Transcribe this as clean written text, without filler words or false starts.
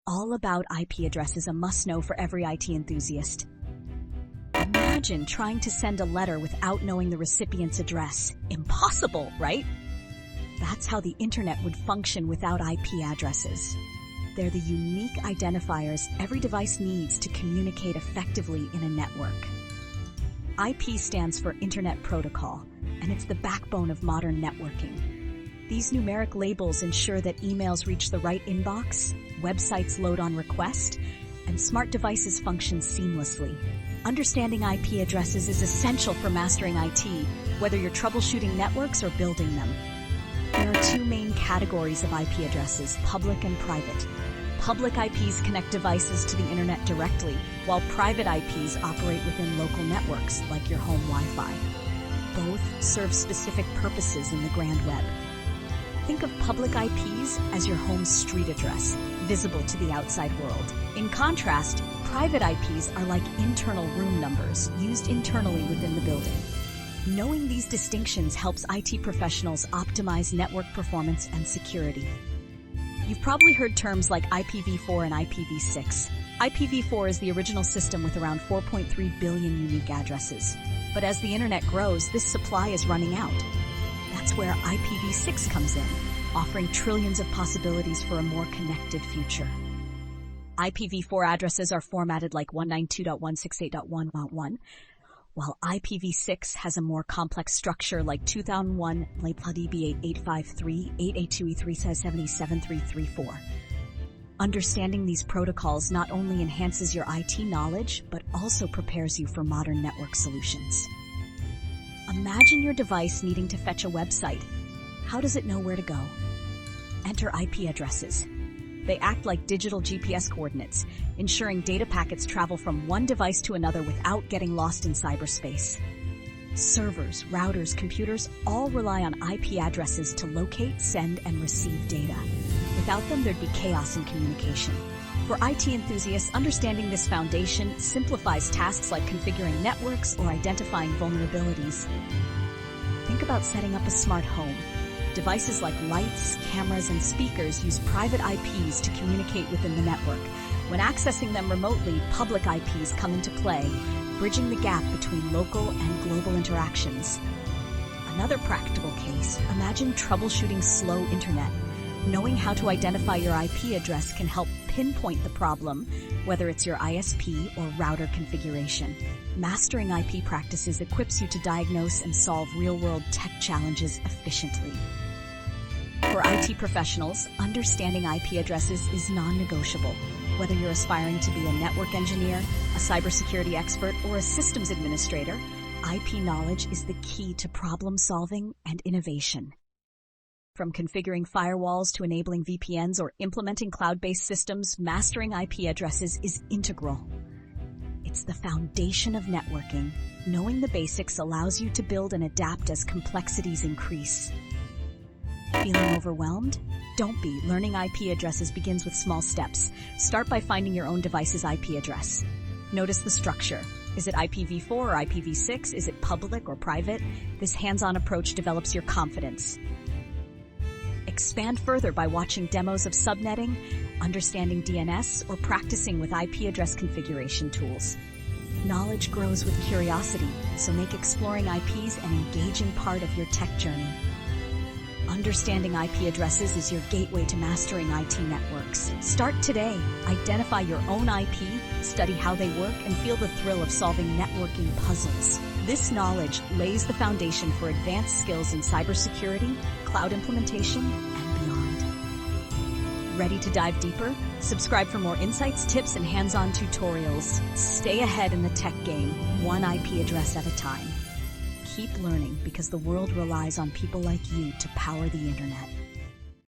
all about IP addresses, a must-know for every IT enthusiast. Imagine trying to send a letter without knowing the recipient's address. Impossible, right? That's how the internet would function without IP addresses. They're the unique identifiers every device needs to communicate effectively in a network. IP stands for Internet Protocol, and it's the backbone of modern networking. These numeric labels ensure that emails reach the right inbox, websites load on request, and smart devices function seamlessly. Understanding IP addresses is essential for mastering IT, whether you're troubleshooting networks or building them. There are two main categories of IP addresses, public and private. Public IPs connect devices to the internet directly, while private IPs operate within local networks, like your home Wi-Fi. Both serve specific purposes in the grand web. Think of public IPs as your home's street address, visible to the outside world. In contrast, private IPs are like internal room numbers, used internally within the building. Knowing these distinctions helps IT professionals optimize network performance and security. You've probably heard terms like IPv4 and IPv6. IPv4 is the original system with around 4.3 billion unique addresses. But as the internet grows, this supply is running out. That's where IPv6 comes in, offering trillions of possibilities for a more connected future. IPv4 addresses are formatted like 192.168.1.1, while IPv6 has a more complex structure like 2001 LAPDB8853 882E3777334. Understanding these protocols not only enhances your IT knowledge, but also prepares you for modern network solutions. Imagine your device needing to fetch a website. How does it know where to go? Enter IP addresses. They act like digital GPS coordinates, ensuring data packets travel from one device to another without getting lost in cyberspace. Servers, routers, computers all rely on IP addresses to locate, send, and receive data. Without them, there'd be chaos in communication. For IT enthusiasts, understanding this foundation simplifies tasks like configuring networks or identifying vulnerabilities. Think about setting up a smart home. Devices like lights, cameras, and speakers use private IPs to communicate within the network. When accessing them remotely, public IPs come into play, bridging the gap between local and global interactions. Another practical case, imagine troubleshooting slow internet. Knowing how to identify your IP address can help pinpoint the problem, whether it's your ISP or router configuration. Mastering IP practices equips you to diagnose and solve real-world tech challenges efficiently. For IT professionals, understanding IP addresses is non-negotiable. Whether you're aspiring to be a network engineer, a cybersecurity expert, or a systems administrator, IP knowledge is the key to problem-solving and innovation. From configuring firewalls to enabling VPNs or implementing cloud-based systems, mastering IP addresses is integral. It's the foundation of networking. Knowing the basics allows you to build and adapt as complexities increase. Feeling overwhelmed? Don't be. Learning IP addresses begins with small steps. Start by finding your own device's IP address. Notice the structure. Is it IPv4 or IPv6? Is it public or private? This hands-on approach develops your confidence. Expand further by watching demos of subnetting, understanding DNS, or practicing with IP address configuration tools. Knowledge grows with curiosity, so make exploring IPs an engaging part of your tech journey. Understanding IP addresses is your gateway to mastering IT networks. Start today. Identify your own IP, study how they work, and feel the thrill of solving networking puzzles. This knowledge lays the foundation for advanced skills in cybersecurity, cloud implementation, and beyond. Ready to dive deeper? Subscribe for more insights, tips, and hands-on tutorials. Stay ahead in the tech game, one IP address at a time. Keep learning because the world relies on people like you to power the internet.